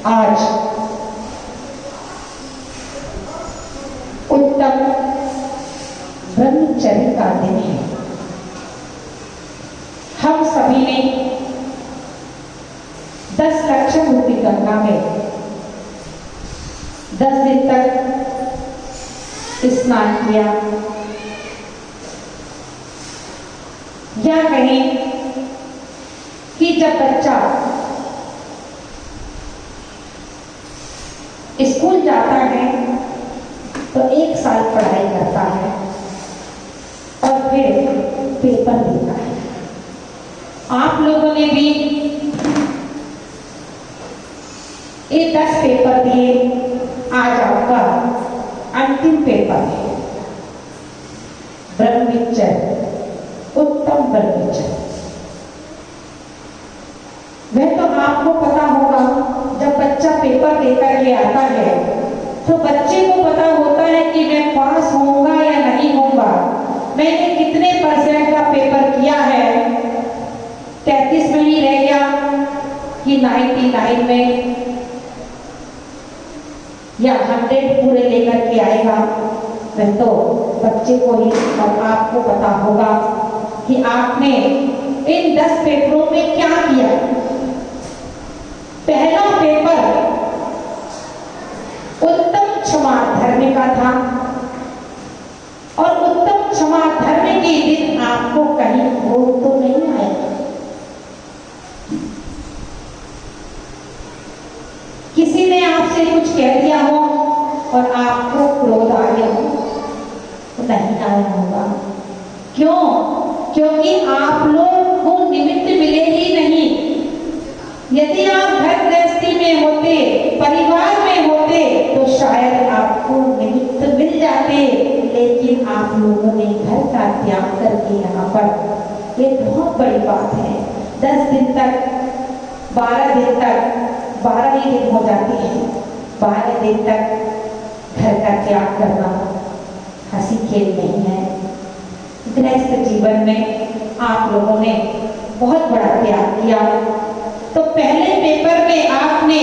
आज उत्तम ब्रह्मचर्य का दिन है। हम सभी ने 10 लक्षण रूपी गंगा में 10 दिन तक स्नान किया, या कहें कि जब बच्चा स्कूल जाता है तो 1 साल पढ़ाई करता है और फिर पेपर देता है। आप लोगों ने भी ये 10 पेपर दिए, आज आपका अंतिम पेपर है। ब्रह्मचर्य, उत्तम ब्रह्मचर्य। वह तो आपको पता होगा, जब बच्चा पेपर देकर के आता है तो बच्चे को पता होता है कि मैं पास होऊंगा या नहीं होऊंगा, मैंने कितने % का पेपर किया है, 33 में ही रह गया कि 99 में, या 100 पूरे लेकर के आएगा। वह तो बच्चे को ही और आपको पता होगा कि आपने इन 10 पेपरों में क्या किया। पहला पेपर उत्तम क्षमा धर्म का था, और उत्तम क्षमा धर्म के दिन आपको कहीं क्रोध तो नहीं आया। किसी ने आपसे कुछ कह दिया हो और आपको क्रोध आ गया हो? तो नहीं आया होगा। क्यों? क्योंकि आप लोग को निमित्त मिले ही नहीं। यदि आप घर गृहस्थी में होते, परिवार में होते, तो शायद आपको निमित्त मिल जाते, लेकिन आप लोगों ने घर का त्याग करके यहाँ पर, ये बहुत बड़ी बात है। 10 दिन तक, 12 दिन तक, 12 ही दिन हो जाते हैं, 12 दिन तक घर का त्याग करना हंसी खेल नहीं है। गृहस्थ जीवन में आप लोगों ने बहुत बड़ा त्याग किया। तो पहले पेपर में आपने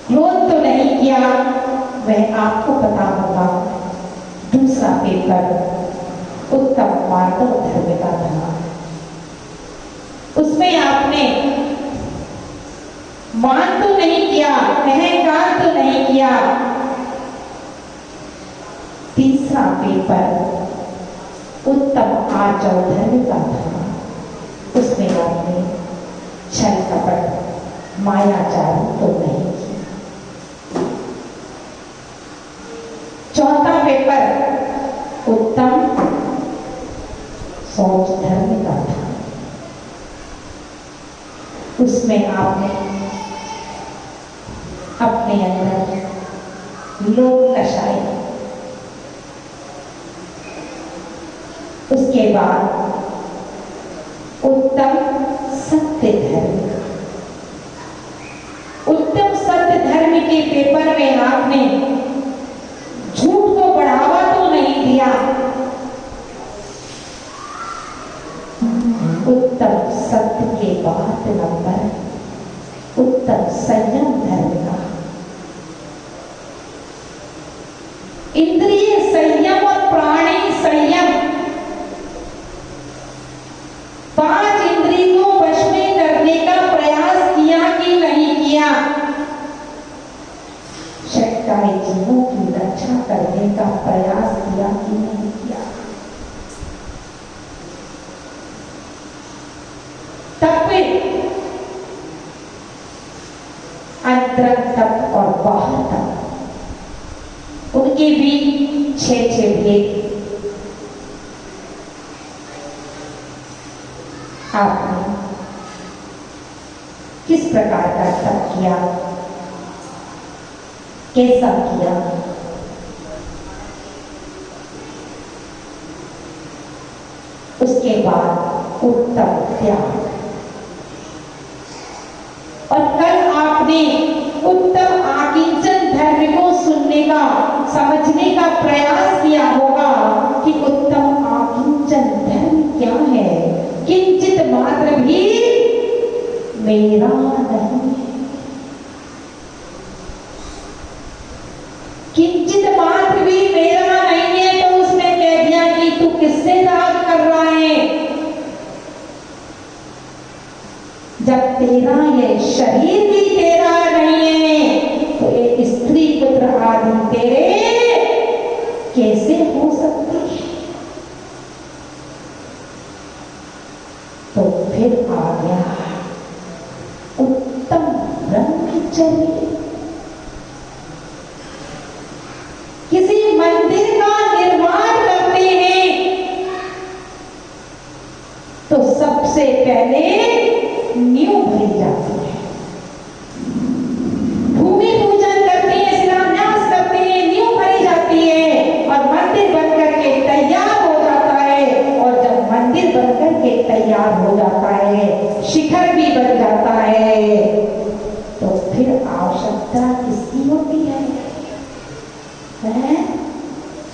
क्रोध तो नहीं किया, वह आपको पता होगा। दूसरा पेपर उत्तम मार्दव धर्म का था, उसमें आपने मान तो नहीं किया, अहंकार तो नहीं किया। तीसरा पेपर उत्तम आचरण धर्म का था, उसमें आपने छल कपट मायाचार तो नहीं किया। चौथा पेपर उत्तम सोच धर्म का था, उसमें आपने अपने अंदर लोभ नशाए। उसके बाद उत्तम सत्य धर्म। उत्तम सत्य धर्म के पेपर में आपने झूठ को बढ़ावा तो नहीं दिया। उत्तम सत्य के बाद नंबर उत्तम संयम धर्म का। इंद्रिय संयम और प्राणी संयम, 5 इंद्रियों को वश में करने का प्रयास किया कि नहीं किया? षटकाय जीवों की रक्षा करने का प्रयास किया कि नहीं किया? तब फिर अंतर तक और बाहर तक उनके भी 6 भेद आपने किस प्रकार का तप किया, कैसा किया? उसके बाद उत्तम त्याग। और कल आपने उत्तम आकिंचन धर्म को सुनने का, समझने का प्रयास किया होगा कि उत्तम आकिंचन धर्म क्या है। किंचित मात्र भी मेरा नहीं है। जब तेरा ये शरीर भी तेरा नहीं है तो ये स्त्री पुत्र आदि तेरे कैसे हो सकते हैं? तो फिर आ गया उत्तम ब्रह्मचर्य। किसी मंदिर का निर्माण करते हैं तो सबसे पहले नींव भरी जाती है, भूमि पूजन करते हैं, शिलान्यास करते हैं, नींव भरी जाती है और मंदिर बनकर के तैयार हो जाता है। और जब मंदिर बनकर के तैयार हो जाता है, शिखर भी बन जाता है, तो फिर आवश्यकता किसकी होती है?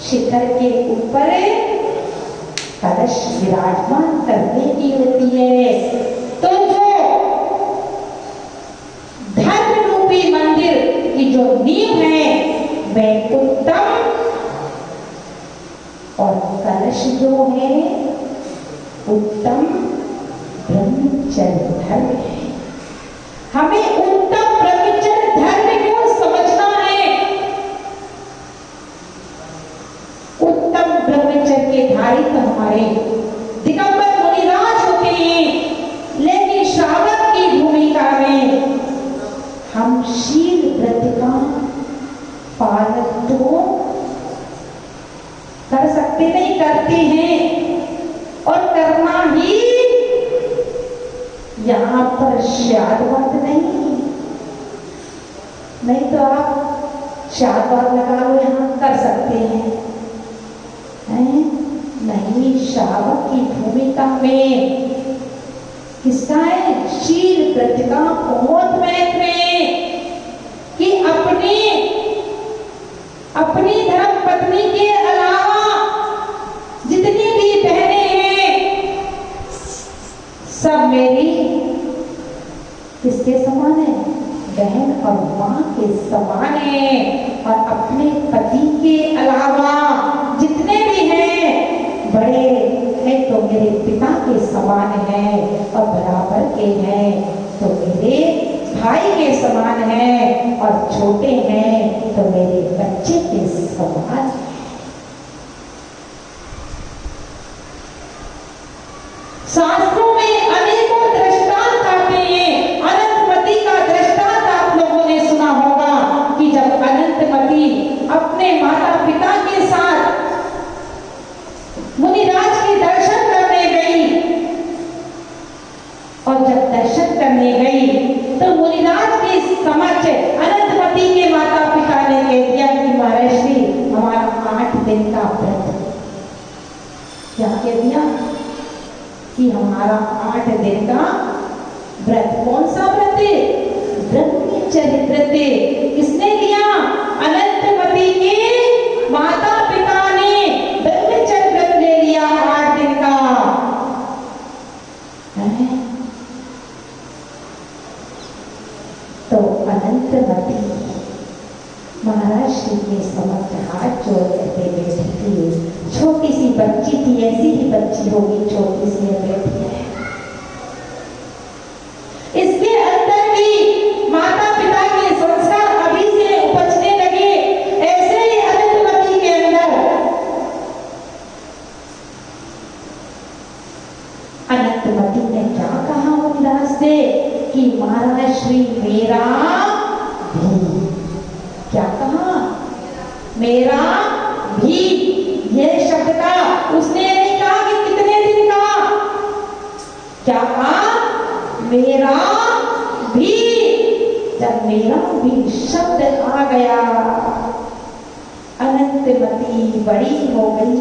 शिखर के ऊपर कलश विराजमान करने की होती है। तो जो धर्म रूपी मंदिर की जो नींव है वह उत्तम और कलश जो है उत्तम ब्रह्मचर्य धर्म है। हमें उत्तम ब्रह्मचर्य धर्म को समझना है। उत्तम ब्रह्मचर्य के धारी तो हमारे दिगंबर मुनिराज होते हैं, लेकिन श्रावक की भूमिका में हम शील व्रत का पालन तो कर सकते नहीं, करते हैं और करना ही यहां पर शादवत नहीं तो आप शादवत लगा लो, यहां कर सकते हैं नहीं। श्रावक की भूमिका में किसका है? शील व्रत का बहुत महत्व है कि अपनी धर्म पत्नी के अलावा जितनी भी बहनें हैं सब मेरी किसके समान है? बहन और मां के समान है। और अपने पति के अलावा जितने भी हैं बड़े हैं तो मेरे पिता के समान हैं, और बराबर के हैं तो मेरे भाई के समान हैं, और छोटे हैं तो मेरे बच्चे के समान हैं। शास्त्रों में अनेकों दृष्टांत आते हैं। अनंतमती का दृष्टांत आप लोगों ने सुना होगा कि जब अनंतमती अपने माता पिता के साथ मुनिराज के दर्शन करने गई, और जब दर्शन करने गई तो मुनिराज के समक्ष अनंतमती के माता पिता ने कह दिया कि महर्षि हमारा 8 दिन का व्रत है। क्या कह दिया? कि हमारा 8 दिन का व्रत। कौन सा व्रत है? ब्रह्मचर्य व्रत। किसने लिया? अनंतमती के माता पिता ने ब्रह्मचर्य व्रत ले लिया 8 दिन का। तो अनंतमती महाराज श्री के समक्ष हाथ जोड़ करके बैठी थी। छोटी सी बच्ची थी, ऐसी ही बच्ची होगी, छोटी सी बैठी है। इसके अंदर भी माता पिता के संस्कार अभी से उपजने लगे। ऐसे ही अनंतमती के अंदर अनंतमती ने क्या कहा मुनिराज से कि महाराज श्री मेरा भी, क्या कहा? मेरा भी। यह शब्द का उसने नहीं कहा कि कितने दिन का, क्या कहा? मेरा भी। जब मेरा भी शब्द आ गया, अनंतमती बड़ी हो गई।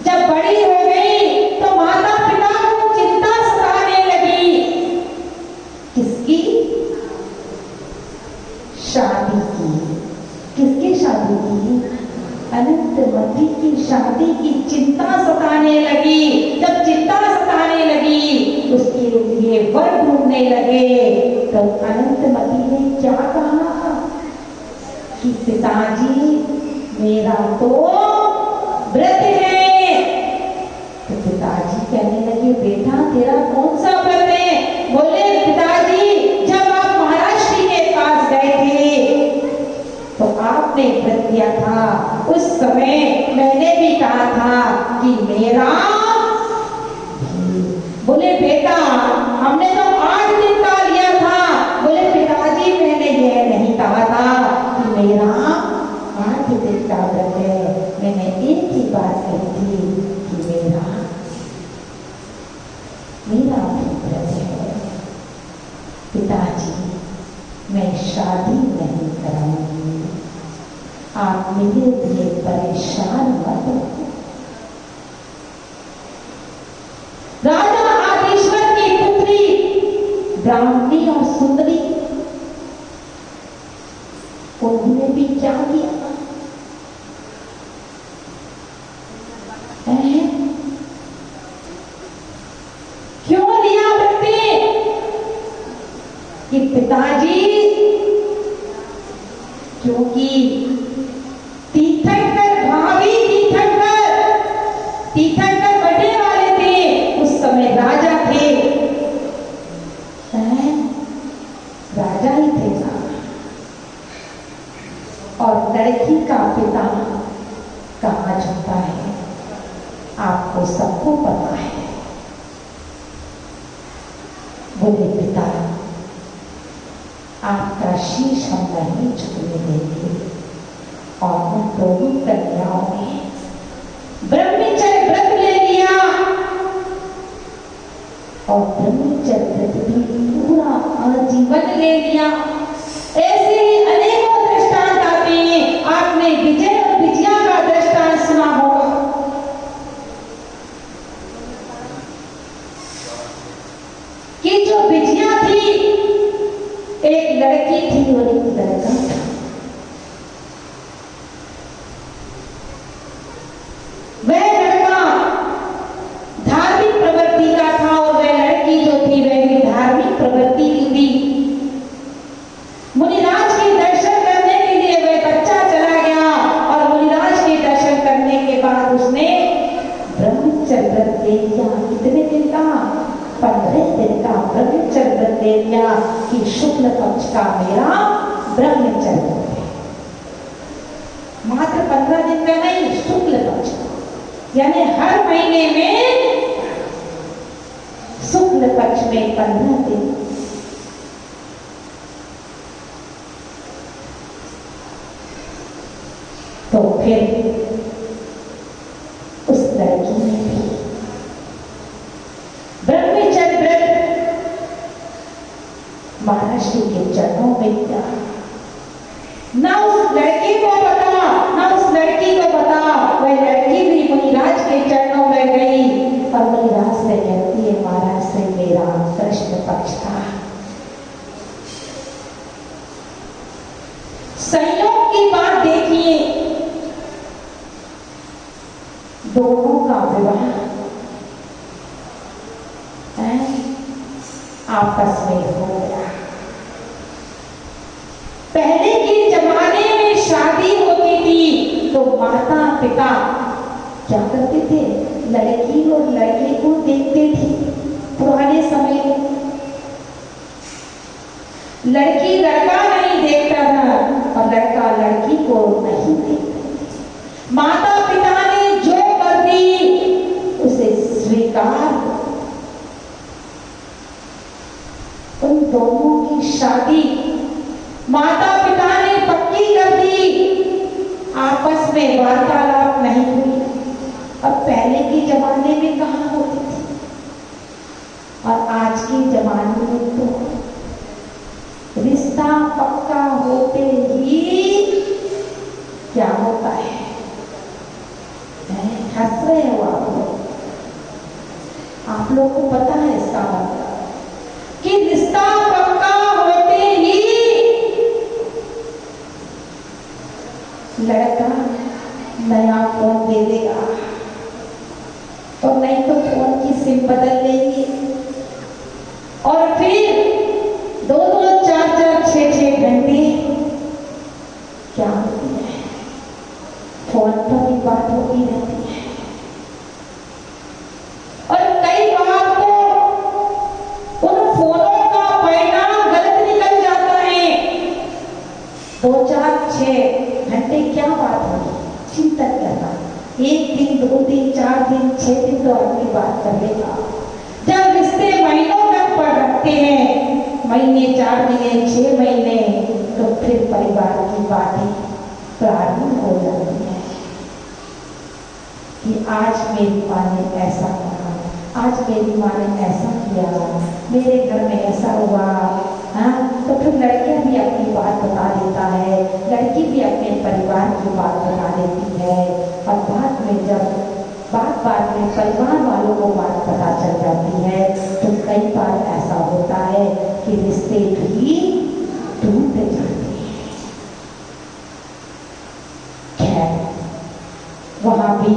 जब बड़ी हो गई तो माता पिता को चिंता सताने लगी। किसकी? शादी की। किसकी शादी की? अनंतमती की शादी की चिंता सताने लगी। जब चिंता सताने लगी उसके लिए वर ढूंढने लगे, तो अनंतमती ने क्या कहा कि पिताजी मेरा तो व्रत है। तो पिताजी कहने लगे बेटा तेरा कौन सा व्रत है? दिया था। उस समय मैंने भी कहा था कि मेरा, बोले बेटा हमने तो 8 दिन का लिया था। बोले पिताजी मैंने ये नहीं कहा था कि मेरा 8 दिन का व्रत है, मैंने एक ही बात कही थी कि मेरा भी व्रत है। पिताजी मैं शादी नहीं कराऊंगी, आप मेरे लिए परेशान मत हो। राजा आदेश्वर की पुत्री ब्राह्मणी और सुंदरी, उन्होंने भी क्या किया? क्यों लिया बच्चे कि पिताजी, क्योंकि तीर्थंकर भाभी तीर्थंकर बढ़ने वाले थे। उस समय राजा थे, राजा ही थे ना। और लड़की का पिता कहाँ झुकता है, आपको सबको पता है। बोले पिता आपका शीश हम नहीं झुकने देंगे। और उन दोनों कन्याओं ने ब्रह्मचर्य व्रत ले लिया और ब्रह्मचर्य व्रत भी पूरा आजीवन ले लिया। ऐसे ही अनेकों दृष्टांत आते हैं। आपने विजय और विजया का दृष्टांत सुना होगा। कि जो विजया थी, एक लड़की थी और एक लड़का था। वह लड़का धार्मिक प्रवृत्ति का था और वह लड़की जो थी वह भी धार्मिक प्रवृत्ति की थी। मुनिराज के दर्शन करने के लिए वह बच्चा चला गया और मुनिराज के दर्शन करने के बाद उसने ब्रह्मचर्य व्रत ले लिया। कितने दिन का? 15 दिन का ब्रह्मचर्य व्रत ले लिया कि शुक्ल पक्ष का मेरा ब्रह्मचर्य है। मात्र 15 दिन का नहीं, शुक्ल पक्ष का, यानी हर महीने में शुक्ल पक्ष में 15 दिन। तो फिर उस लड़की ने भी ब्रह्मचर्य व्रत महाराष्ट्र के चरणों में किया। ना उस लड़के को पता, ना उस लड़की को पता। वह लड़की भी मुनिराज के चरणों में गई और मुनिराज से कहती है, महाराज से मेरा कृष्ण पक्ष था। संयोग की बात देखिए, दोनों का विवाह आपस में हो गया। पहले के जमाने में शादी होती थी तो माता पिता क्या करते थे? लड़की और लड़के को देखते थे। पुराने समय में लड़की लड़का नहीं देखता था और लड़का लड़की को नहीं देखता। माता पिता ने जो कर दी उसे स्वीकार। उन दोनों की शादी माता पिता ने पक्की कर दी। आपस में वार्तालाप नहीं हुई। अब पहले के जमाने में कहाँ होती थी और आज के जमाने में तो रिश्ता पक्का होते ही क्या होता है? हंस रहे हो आप लोग को पता है इसका मतलब कि रिश्ता पक्का होते ही लड़का नया फोन दे देगा और नहीं तो फोन की सिम बदल लेगी और फिर 2-2, 4-4, 6-6 घंटे क्या होती है, फोन पर ही बात होती रहती है। और कई बार तो उन फोनों का परिणाम गलत निकल जाता है। 2, 4, 6 घंटे क्या बात दिन 6 दिन तो आदमी बात कर लेगा। जब रिश्ते महीनों तक पर रखते हैं, महीने 4 महीने 6 महीने, तो फिर परिवार की बातें प्रारंभ हो जाती है कि आज मेरी माँ ने ऐसा कहा, आज मेरी माँ ने ऐसा किया, मेरे घर में ऐसा हुआ। हाँ, तो फिर लड़कियां भी अपनी बात बता देता है, लड़की भी अपने परिवार की बात बता देती है। और बाद में जब बात में परिवार वालों को बात पता चल जाती है, तो कई बार ऐसा होता है कि रिश्ते भी टूट जाते हैं। खैर, वहां भी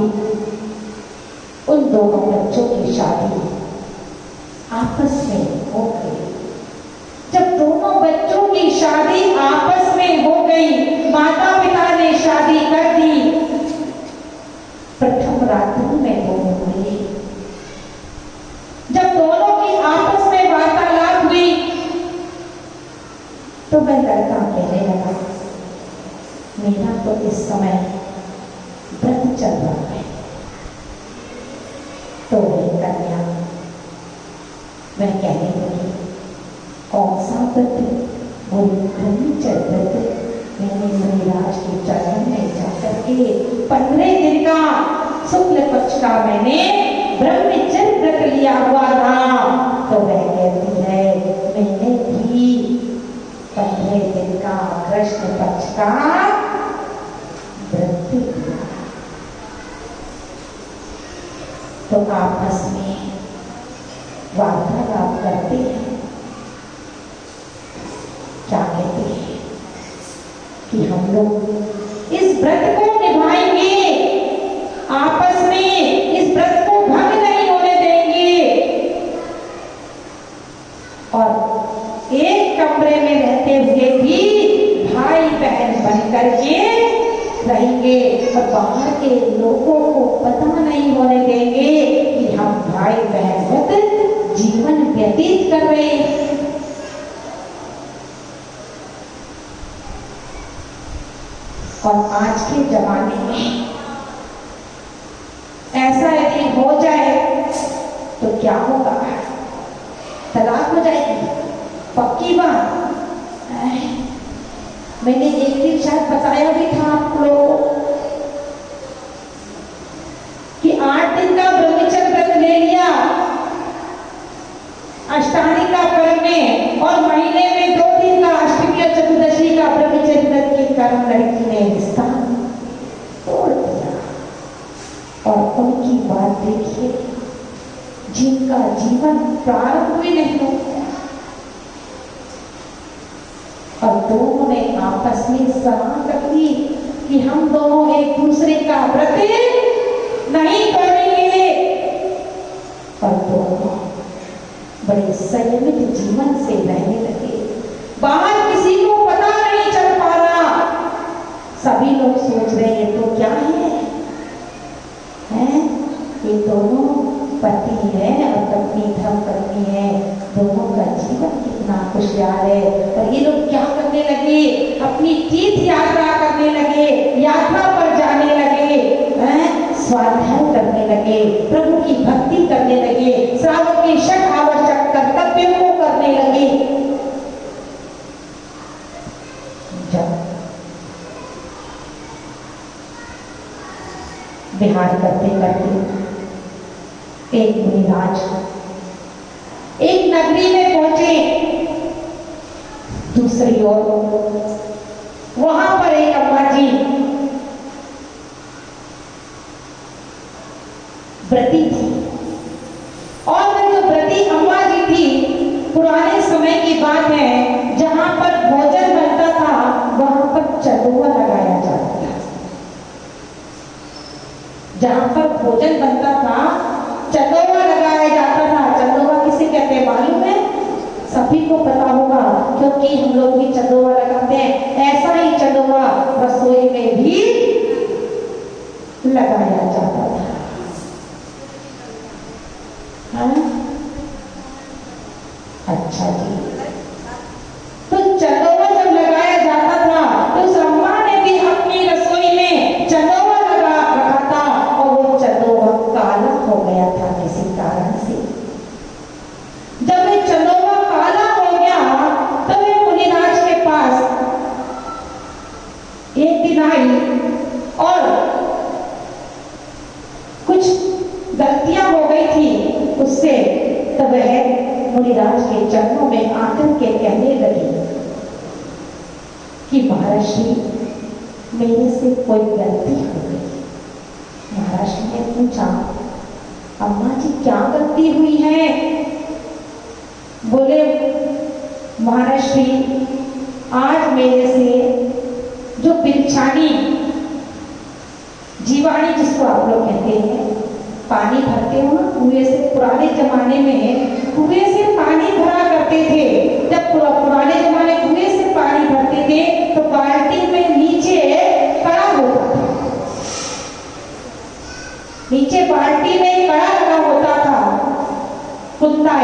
उन दोनों बच्चों की शादी आपस में हो गई। जब दोनों बच्चों की शादी आपस में हो गई, माता पिता ने शादी कर दी, प्रथम रात्रि में दोनों हुए। जब दोनों की आपस में वार्तालाप हुई, तो वह लड़का कहने लगा, मेरा तो इस समय व्रत चल रहा है। तो वह कन्या मैं कहने लगी, कौन सा व्रत? बोली, ब्रह्मचर्य व्रत। मैंने मुनिराज के चरण में जाकर के 15 दिन का शुक्ल पक्ष का मैंने ब्रह्मचर्य व्रत लिया हुआ था। तो वह कहती है, मैंने भी 15 दिन का कृष्ण पक्ष का व्रत लिया। तो आपस में वार्तालाप करते हैं, क्या कहते हैं कि हम लोग इस व्रत को निभाएंगे, आपस में इस व्रत को भंग नहीं होने देंगे, और एक कमरे में रहते हुए भी भाई बहन बनकर के रहेंगे, और बाहर के लोगों को पता नहीं होने देंगे कि हम भाई बहन जीवन व्यतीत कर रहे हैं। और आज के जमाने में ऐसा यदि हो जाए तो क्या होगा? तलाक हो जाएगी, पक्की बात। मैंने एक दिन शायद बताया भी था आप लोगों को कि 8 दिन का ब्रह्मचर्य व्रत ले लिया अष्टानी का कर्म में, और महीने में 2 दिन का अष्टमी और चतुर्दशी का ब्रह्मचर्य व्रत के कर्म लड़की ने रिश्ता तोड़ दिया। और उनकी बात देखिए, जिनका जीवन प्रारंभ भी नहीं हो गया, और दोनों ने आपस में सलाह कर ली कि हम दोनों एक दूसरे का व्रत नहीं तोड़ेंगे, और दोनों बड़े संयमित जीवन से रहने लगे। बाहर किसी को पता नहीं चल पा रहा, सभी लोग सोच रहे हैं तो क्या है, ये दोनों पति है और पत्नी धर्म पत्नी है, दोनों का जीवन कितना खुशहाल है। और ये लोग क्या करने लगे? अपनी तीर्थ यात्रा करने लगे, यात्रा पर जाने लगे, स्वाध्याय करने लगे, प्रभु की भक्ति करने लगे, श्रावण के षट आवश्यक कर्तव्यों को करने लगे। जब विहार करते करते एक मुनिराज एक नगरी में पहुंचे, दूसरी ओर वहां पर एक अम्मा जी व्रती थी, और वह जो व्रती अम्मा जी थी, पुराने समय की बात है, जहां पर भोजन बनता था वहां पर चंदुआ लगाया जाता था। जहां पर भोजन बनता था चंदुआ लगाया जाता था। चंदुआ किसे कहते हैं मालूम है? सभी को पता होगा, क्योंकि हम लोग भी चंदुआ लगाते हैं। ऐसा ही चंदुआ रसोई में भी लगाया जाता था। अच्छा जी, तो चंदुआ जब लगाया जाता था तो उस अम्मा ने भी अपनी रसोई में चंदुआ लगा रखा था, और वो चंदुआ काला चरणों में आकर के कहने लगी कि महर्षि मेरे से कोई गलती हो गई। महर्षि ने पूछा, अम्मा जी क्या गलती हुई है? बोले, महर्षि आज मेरे से जो बिच्छानी जीवाणी जिसको आप लोग कहते हैं, पानी भरते हो ना कुएं से, पुराने जमाने में कुएं से पानी भरा करते थे। जब पुराने जमाने कुएं से पानी भरते थे तो बाल्टी में नीचे कड़ा होता था, नीचे बाल्टी में कड़ा लगा होता था, कुंता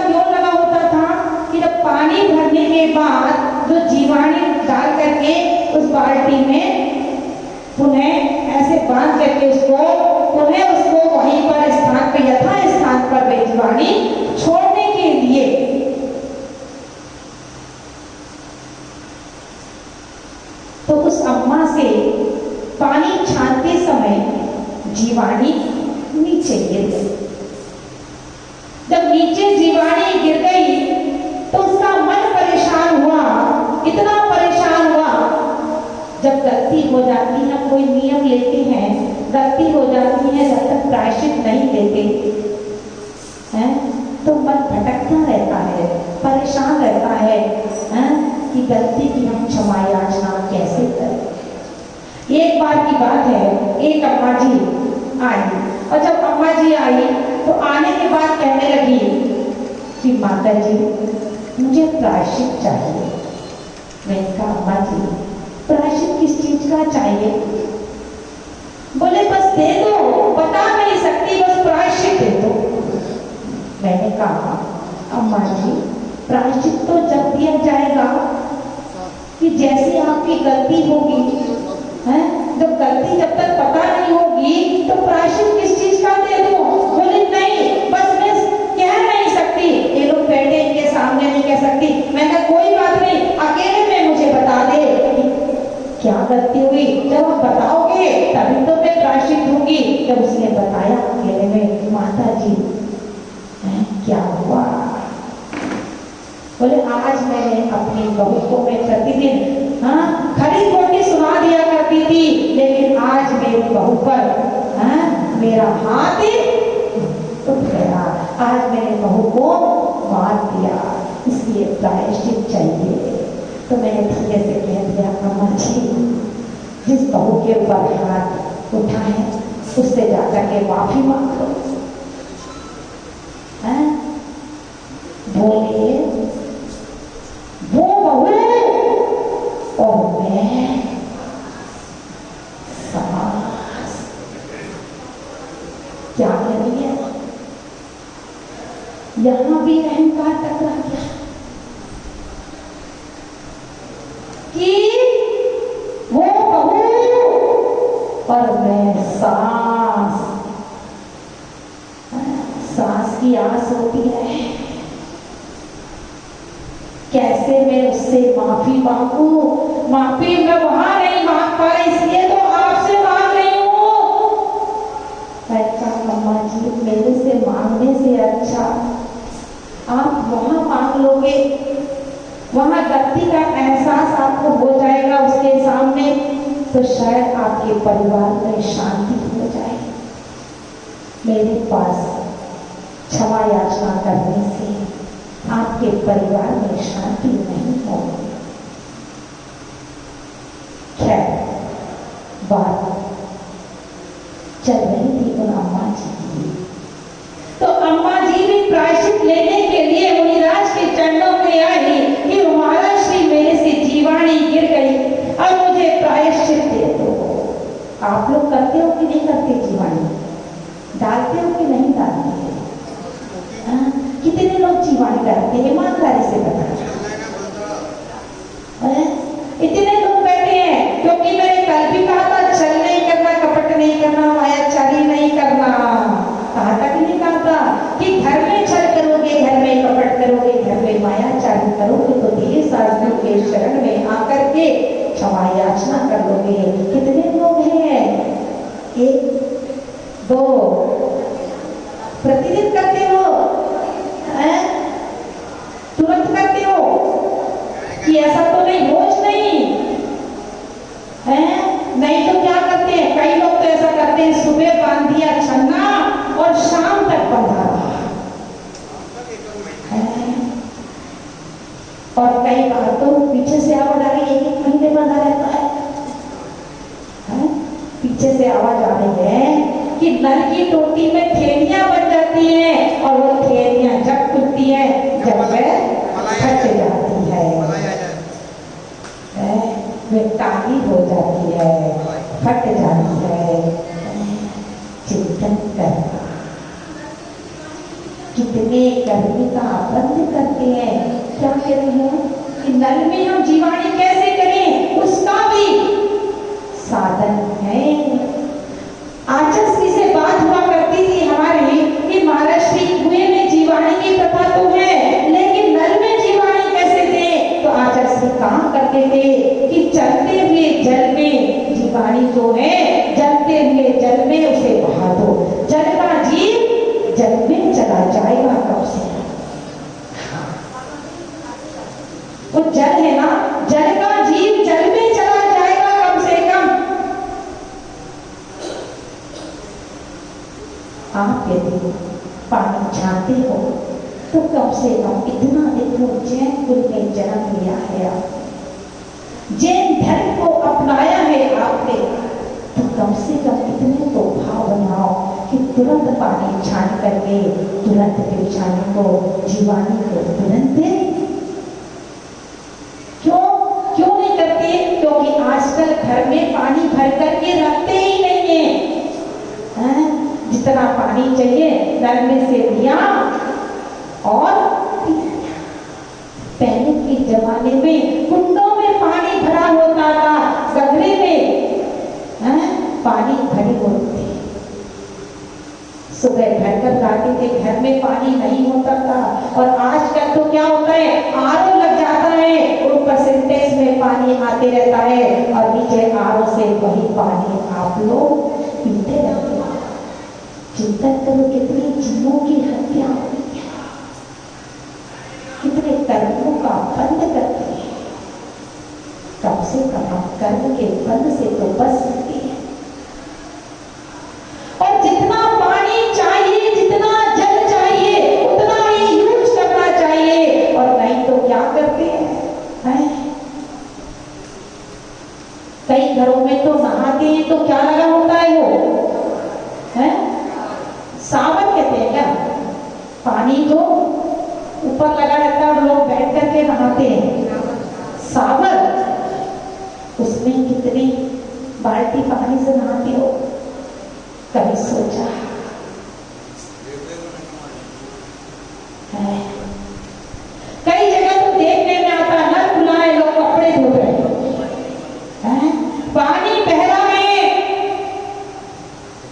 क्यों लगा होता था कि जब पानी भरने के बाद जो जीवाणी डाल करके उस बाल्टी में पुनः ऐसे बांध करके उसको वहीं पर स्थान पर यथा स्थान पर वे जीवाणी छोड़ने के लिए तो उस अम्मा से पानी छानते समय जीवाणी नीचे गिर गई। जब नीचे जीवाणी गिर गई तो उसका मन परेशान हुआ, इतना परेशान हुआ। जब गलती हो जाती है, कोई नियम लेते हैं, गलती हो जाती है, जब तक प्रायश्चित नहीं देते हैं तो मन भटकता रहता है, परेशान रहता है कि गलती की हम क्षमा याचना कैसे करें। एक बार की बात है, एक अम्मा जी आई और जब अम्मा जी आई तो आने के बाद कहने लगी कि माता जी मुझे प्रायश्चित चाहिए। मैंने कहा, अम्मा जी प्रायश्चित किस चीज का चाहिए? बोले, बस दे दो, बता नहीं सकती, बस प्रायश्चित दे दो। मैंने कहा, अम्मा जी प्रायश्चित तो जब दिया जाएगा कि जैसी आपकी गलती होगी, है जब गलती जब तक पता नहीं होगी तो प्रायश्चित किस चीज का दे दो? बोले, नहीं बस मैं कह नहीं सकती, ये लोग बैठे इनके सामने नहीं कह सकती। मैंने कहा, कोई बात नहीं, अकेले में मुझे बता दे क्या गलती हुई, जब आप बताओगे तभी तो मैं प्रायश्चित दूंगी। जब उसने बताया अकेले में, माता जी क्या हुआ? बोले, आज मैंने अपनी बहू को मैं प्रतिदिन खरी खोटी सुना दिया करती थी, लेकिन आज मेरी बहू पर मेरा हाथ उठ गया, आज मैंने बहू को मार दिया, इसलिए प्रायश्चित चाहिए। तो मैंने धीरे से कह दिया, अम्मा जी जिस बहू के ऊपर हाथ उठा है उससे जाकर के माफी मांग लो। बोले, वो बहू और मैं सास क्या कह रही है? यहां भी अहंकार टकरा गया कि वो बहू और मैं सास। सास की आस होती है, कैसे मैं उससे माफी मांगू? माफी मैं वहां नहीं मांग पा रही, इसलिए तो आपसे मांग रही हूं। अच्छा अम्मा जी, मेरे से मांगने से अच्छा आप वहां मांग लोगे, वहां गलती का एहसास आपको हो जाएगा उसके सामने, तो शायद आपके परिवार में शांति हो जाए। मेरे पास क्षमा याचना करने से आपके परिवार में शांति नहीं होगी। खैर बात चल रही थी उन अम्मा जी की, तो अम्मा जी भी प्रायश्चित लेने के लिए मुनिराज के चरणों में आई कि महाराज मेरे से जीवाणी गिर गई, अब मुझे प्रायश्चित दे दो। आप लोग करते हो कि नहीं करते? जीवाणी डालते हो कि नहीं डालते? कितने लोग जीवाणी डालते हैं? ईमानदारी से बताएं। इतने लोग बैठे हैं, क्योंकि मैंने कल भी कहा था छल नहीं करना, कपट नहीं करना, मायाचारी नहीं करना। कहाँ तक नहीं कहा था कि घर में छल करोगे, घर में कपट करोगे, घर में मायाचारी करोगे तो धीरे शास्त्रों के शरण में आकर के क्षमा याचना कर लोगे। कितने लोग हैं? एक दो प्रतिदिन करते हो? और कई बार तो पीछे से आवाज आ रही है, 1 महीने बंधा रहता है। पीछे से आवाज आ रही है कि नल की टोटी में थैलियां बन जाती हैं और वो थैलियां जब खुलती है जब वह फट जाती है, वे काली हो जाती है, फट जाती है। चिंतन करना, कितने गर्मी का बंद करते हैं, क्या कह रहे हैं कि नल में हम जीवाणु कैसे करें, उसका भी साधन है। आचार्य से बात हुआ करती थी हमारी कि महाराष्ट्र कुएं में जीवाणु की प्रथा तो है, लेकिन नल में जीवाणु कैसे दें? तो आचार्य काम करते थे कि चलते हुए जल में जीवाणु जो है, जलते हुए जल में उसे बहा दो, जल का जीव जल में चला जाएगा। कब से वो जल है ना, जल का जीव जल में चला जाएगा कम से कम। आप यदि पानी छाते हो तो कम से कम इतना देखो, जैन कुल में जन्म लिया है आपने, जैन धर्म को अपनाया है आपने, तो कम से कम इतने तो भाव बनाओ कि तुरंत पानी छान करके तुरंत परेशानी को, जीवाणु को तुरंत क्यों नहीं करते? क्योंकि आजकल घर में पानी भर करके रखते ही नहीं है। जितना पानी चाहिए नल में से लिया और पहले के जमाने में कुंडों में पानी भरा होता था, गगरे में पानी भरे होते थे, सुबह भरकर लाते थे, घर में पानी नहीं होता था। और आजकल तो क्या होता है, आरओ लग जाता है, ऊपर सिंटेक्स में पानी आते रहता है और नीचे आरओ से वही पानी आप लोग पीते रहते हैं। चिंतन करो, कितनी जीवों की हत्या होती है, कितने कर्मों का बंद करते हैं। कम से कम हम कर्म के बंद से तो बच सकते हैं। और जितना पानी चाहिए, जितना जल चाहिए, उतना ही यूज करना चाहिए। और नहीं तो क्या करते हैं? कई घरों में तो नहाते हैं तो क्या लगा होता है, वो है सावन कहते हैं क्या, पानी जो ऊपर लगा रहता है और लोग बैठ करके नहाते हैं, सावन। उसमें कितनी बाल्टी पानी से नहाते हो, कभी सोचा है? कई जगह तो देखने में आता है, नल खुला है, लोग कपड़े धो रहे हैं, पानी बह रहा है।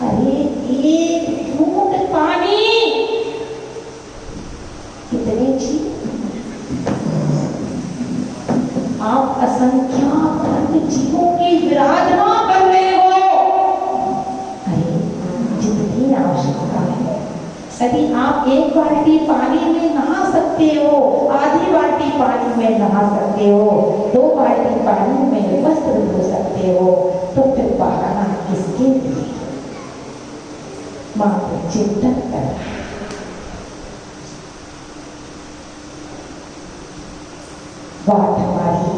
अरे एक घूंट पानी कितने जी, आप असंख्यात जीवों की विराधना कर रहे हो। अरे जितनी आवश्यकता है, यदि आप 1 बाल्टी पानी में नहा सकते हो, आधी बाल्टी पानी में नहा सकते हो, 2 बाल्टी पानी में वस्त्र धो सकते हो, तो फिर बहाना किसके लिए? मात्र चिंतन करना। बात हमारी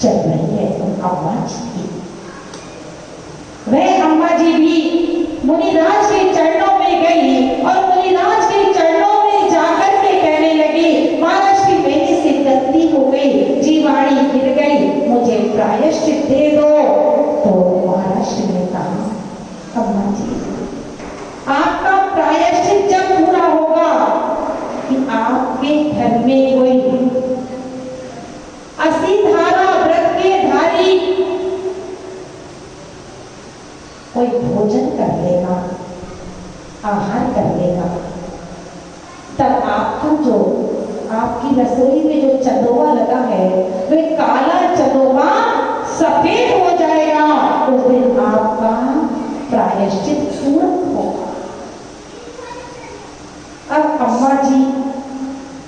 चल रही है अम्मा जी की। वह अम्मा जी भी मुनिराज के चरणों में गई और मुनिराज के चरणों में जाकर के कहने लगी, महाराज की मेरे से गलती हो गई, जीवाणी गिर गई, मुझे प्रायश्चित दे दो। तो महाराज ने कहा, अम्मा जी आपका प्रायश्चित जब पूरा होगा कि आपके घर में कोई 80 धारा व्रत के धारी कोई भोजन कर लेगा, आहार कर लेगा, तब आपका जो आपकी रसोई में जो चंदोवा लगा है वह काला चंदोवा सफेद हो जाएगा। उस दिन आपका प्रायश्चित पूर्ण होगा। अब अम्मा जी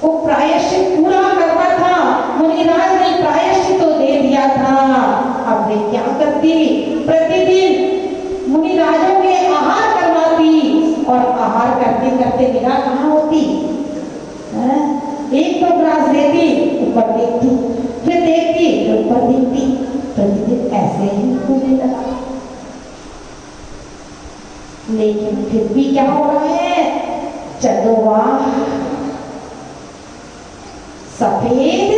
को प्रायश्चित पूरा करना था, मुनिराज ने प्रायश्चित तो दे दिया था। अब वे क्या करती, प्रतिदिन मुनिराजों के आहार करवाती और आहार करते करते निगाह कहाँ होती, 1-2 ग्रास देती, ऊपर देखती, फिर देखती, फिर ऊपर देखती, प्रतिदिन ऐसे ही होने लगा। लेकिन फिर भी क्या हो रहा है, चंदोवा सफेद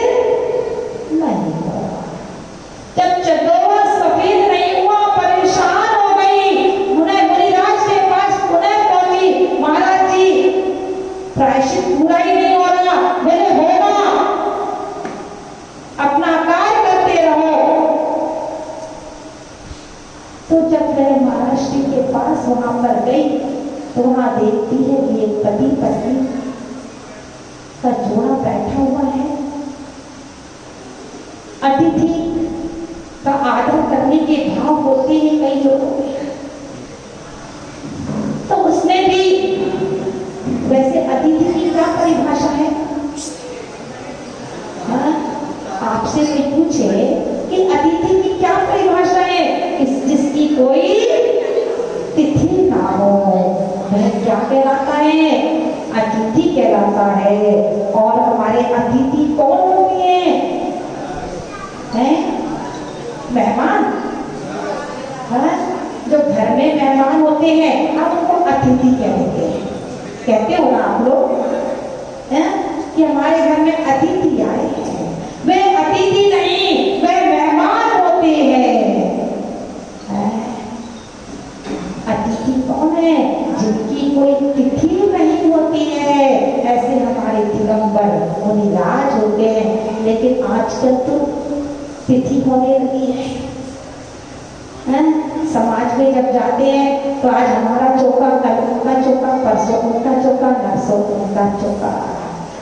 नहीं हुआ। जब चंदोवा सफेद नहीं हुआ, परेशान हो गई, मुनिराज के पास पुनः पहुंची, महाराज जी प्रायश्चित पूरा ही नहीं हो रहा, मेरे होगा, अपना कार्य करते रहो। तो जब वह महाराष्ट्र के पास वहां पर गई तो वहां देखती है कि एक पति पत्नी का जोड़ा बैठा हुआ है। अतिथि का आदर करने के भाव होते हैं कई लोगों में, तो उसने भी, वैसे अतिथि की क्या परिभाषा है? आपसे कोई पूछे कि अतिथि की क्या परिभाषा है, जिसकी कोई तिथि ना हो, वह क्या कहलाता है? अतिथि कहलाता है। और हमारे अतिथि कौन होते हैं? मेहमान। जो घर में मेहमान होते हैं आप उनको अतिथि कहते हैं, कहते हो ना आप लोग कि हमारे घर में अतिथि आए हैं। वे अतिथि नहीं, वे मेहमान होते हैं। अतिथि कौन है? जिनकी कोई तिथि नहीं होती है, ऐसे हमारे दिगंबर मुनिराज होते हैं। लेकिन आजकल तो तिथि होने लगी है। समाज में जब जाते हैं तो आज हमारा चौका, कल उनका चौका, परसों उनका चौका, नरसों उनका चौका।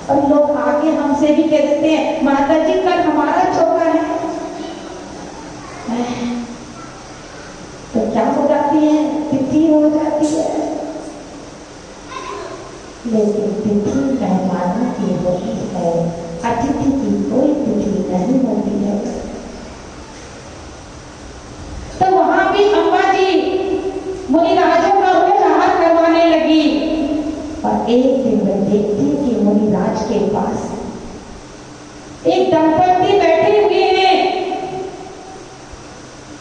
और लोग आगे हमसे भी कह देते हैं, माता जी कल हमारा चौका है। तो क्या हो जाती है? तिथि हो जाती है। लेकिन तिथि मेहमानों की होती है, अतिथि की कोई तिथि नहीं होती है। तो वहां भी अम्मा जी मुनिराजों का रोज आहार करवाने लगी। और एक दिन मैं देखती कि मुनिराज के पास एक दंपत्ति बैठे हुए हैं।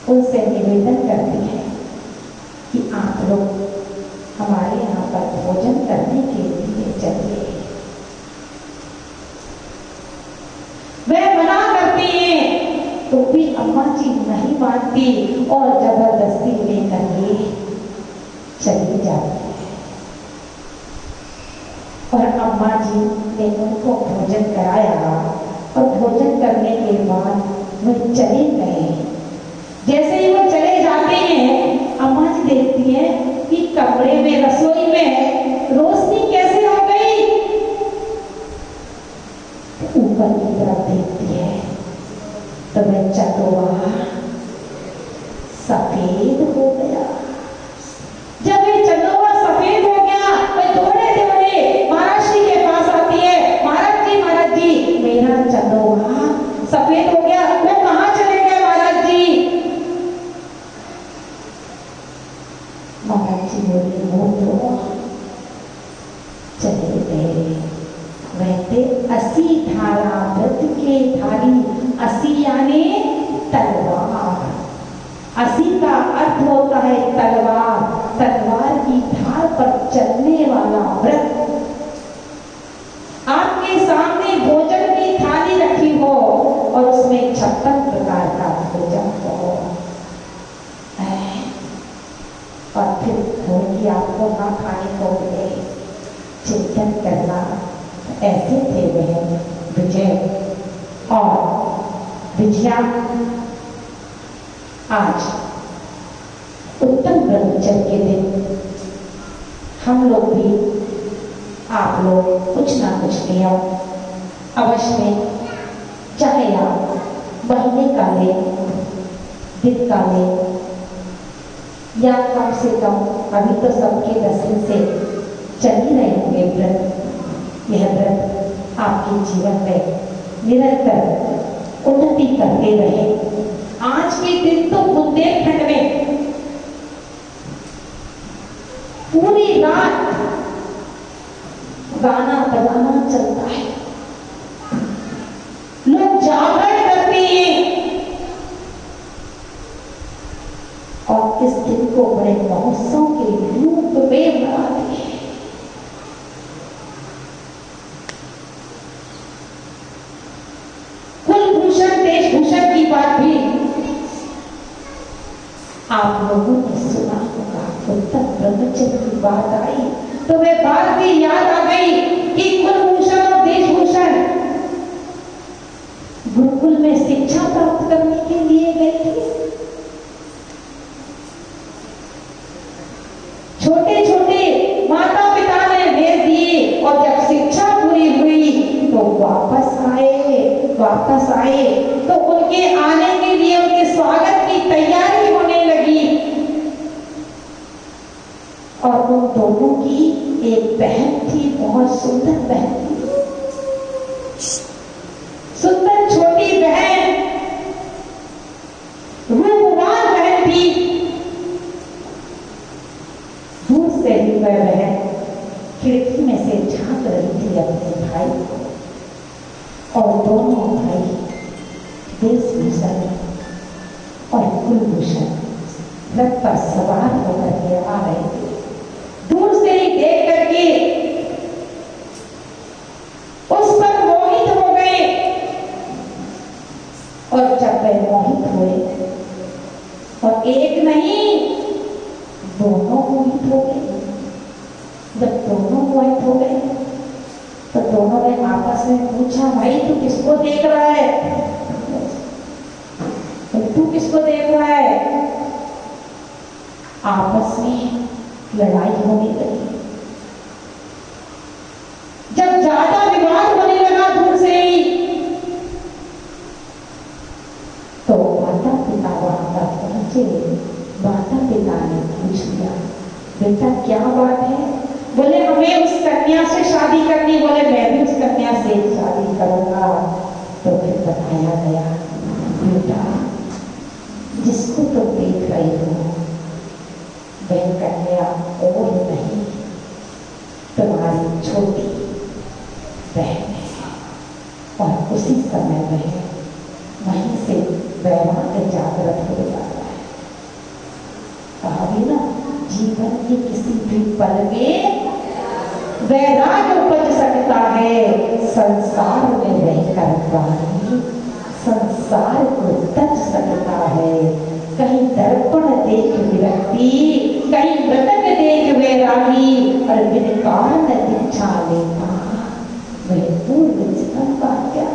उनसे निवेदन करती है कि आप लोग हमारे यहाँ पर भोजन करने के लिए चलिए। वह मना करती हैं तो भी अम्मा जी नहीं मानती और जबरदस्ती लेकर ये चली जाती है। और अम्मा जी ने उनको भोजन कराया और भोजन करने के बाद वे चले गए। जैसे ही वो चले जाते हैं, अम्मा जी देखती हैं कि कमरे में, रसोई में रोशनी कैसे हो गई। ऊपर की तरफ देखती है तो वह चंदोवा सफेद हो गया। जब ये चंदोवा सफेद हो गया, वह दौड़े दौड़े महाराज जी के पास आती है। महाराज जी मेरा चंदोवा सफेद हो गया, वो कहाँ चले गए महाराज जी? महाराज जी बोले वो तो चले गए। वैसे 80 धारा व्रत के धारी, 80 यानी तलवार। 80 का अर्थ होता है तलवार, तलवार की धार पर चलने वाला व्रत। आपके सामने भोजन की थाली रखी हो और उसमें 56 प्रकार का भोजन हो, और फिर भोगी आपको ना खाने को मिले, चिंतन करना। ऐसे थे वह विजय और विजया। आज उत्तम ब्रह्मचर्य के दिन हम लोग भी, आप लोग कुछ ना कुछ नियम अवश्य में, चाहे आप महीने का ले, दिन का ले, या कम से कम अभी तो सबके 10 दिन से चल ही रहे होंगे व्रत। यह व्रत आपके जीवन में निरंतर उन्नति करते रहे। आज के दिन तो बुंदेलखंड में पूरी रात गाना बजाना चलता है। बात भी आप लोगों ने सुना होगा। उत्तम ब्रह्मचर्य की बात आई तो वे बात भी याद आ गई कि कुलभूषण और देशभूषण गुरुकुल में शिक्षा प्राप्त करने के लिए गए थे। छोटे छोटे माता पिता ने भेज दिए और जब शिक्षा पूरी हुई तो वापस आए तो उनके आने के लिए उनके स्वागत की तैयारी होने लगी। और उन दोनों की एक बहन थी, बहुत सुंदर बहन थी, सुंदर छोटी बहन, रूपवान बहन थी। दूर से ही वह बहन खिड़की में से झांक रही थी अपने भाई को। और दोनों भाई देशभूषण और कुलभूषण रथ पर सवार होकर के आ रहे थे। दूर से ही देख करके उस पर मोहित हो गए। और जब वे मोहित हुए और एक नहीं दोनों मोहित हो गए। जब दोनों मोहित हो गए तो दोनों ने आपस में पूछा, भाई तू किसको देख रहा है? तू किसको देख रहा है? आपस में लड़ाई होने लगी। जब ज्यादा विवाद होने लगा दूर से ही तो माता पिता वहां पर पहुंचे। माता पिता ने पूछ लिया, बेटा क्या बात है? बोले हमें उस कन्या से शादी करनी। बोले मैं भी उस कन्या से शादी करूंगा। तो फिर बताया गया, बेटा जिसको तुम देख रही हो वह कन्या और नहीं तुम्हारी छोटी बहन है। और उसी समय वहीं से वैराग्य जागृत हो जाता है। कहा भी ना, जीवन के किसी भी पल में वैराग्य उपज सकता है। संसार में रहकर प्राणी संसार को तज सकता है। कहीं दर्पण देख विरक्ति, कहीं मृतक देख वैरागी, और बिन कारण दीक्षा लेता वह पूर्व जीवन का क्या।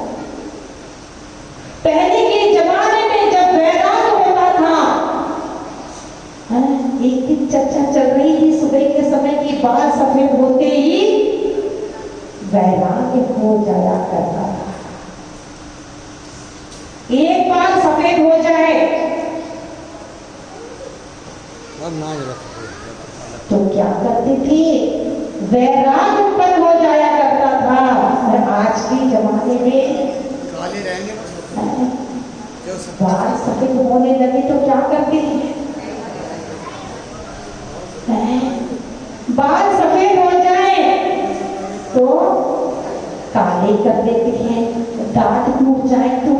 पहले के जमाने में जब वैराग होता था, एक दिन चर्चा चल रही थी सुबह के समय की, बाल सफेद होते ही वैराग्य हो जाया करता था। एक बार सफेद हो जाए तो क्या करते थे? वैराग्य उत्पन्न हो जाया करता था। और आज के जमाने में काले रहेंगे, बाल सफेद होने लगे तो क्या करते हैं? बाल सफेद हो जाए तो काले कर देते हैं। दांत टूट जाए तो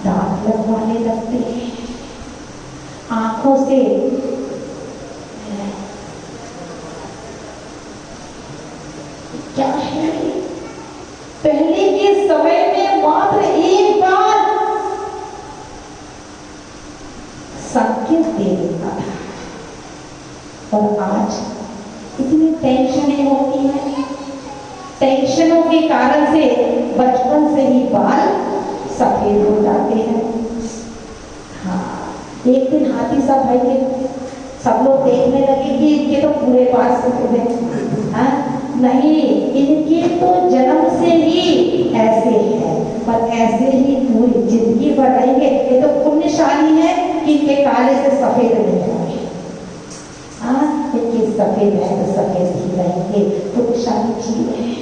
दांत लगवाने लगते हैं। आंखों से क्या है, पहले के समय में मात्र एक बार संकेत दे देता था। और आज इतनी टेंशनें होती हैं। टेंशनों के कारण से बचपन से ही बाल सफेद हो जाते हैं। हाँ, एक दिन हाथी साहब भाई के सब लोग देखने लगे कि इनके तो पूरे बाल सफेद हैं। हाँ, नहीं, इनके तो जन्म से ही ऐसे हैं, पर ऐसे ही पूरी जिंदगी भर रहेंगे। ये तो पुण्यशाली है कि इनके काले से सफेद नहीं होंगे। हाँ, इनके सफेद है तो सफेद ही रहेंगे, पुण्यशाली जीव है।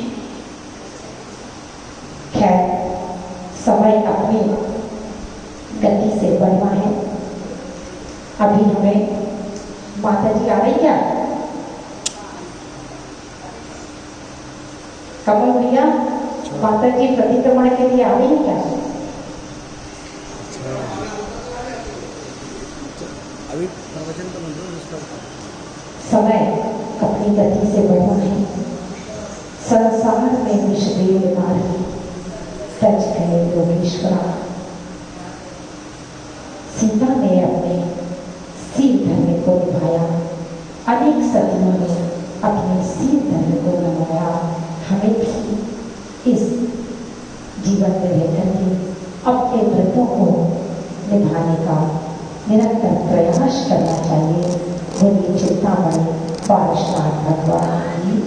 खैर, समय अपनी गति से बढ़ना है। अभी हमें माता जी आ रही क्या? कमल भैया, माता जी प्रतिक्रमण के लिए आ रही है क्या? अभी प्रवचन तो मंजूर। समय अपनी गति से बढ़ना है। संसार में विषवेद मार्गी सच है योगेश्वरा। सीता ने अपने शील धर्म को निभाया, अनेक सदियों ने अपने शील धर्म को निभाया। हमें भी इस जीवन में रहकर के अपने व्रतों को निभाने का निरंतर प्रयास करना चाहिए। बोलिए चिंतामणि पारसनाथ भगवान की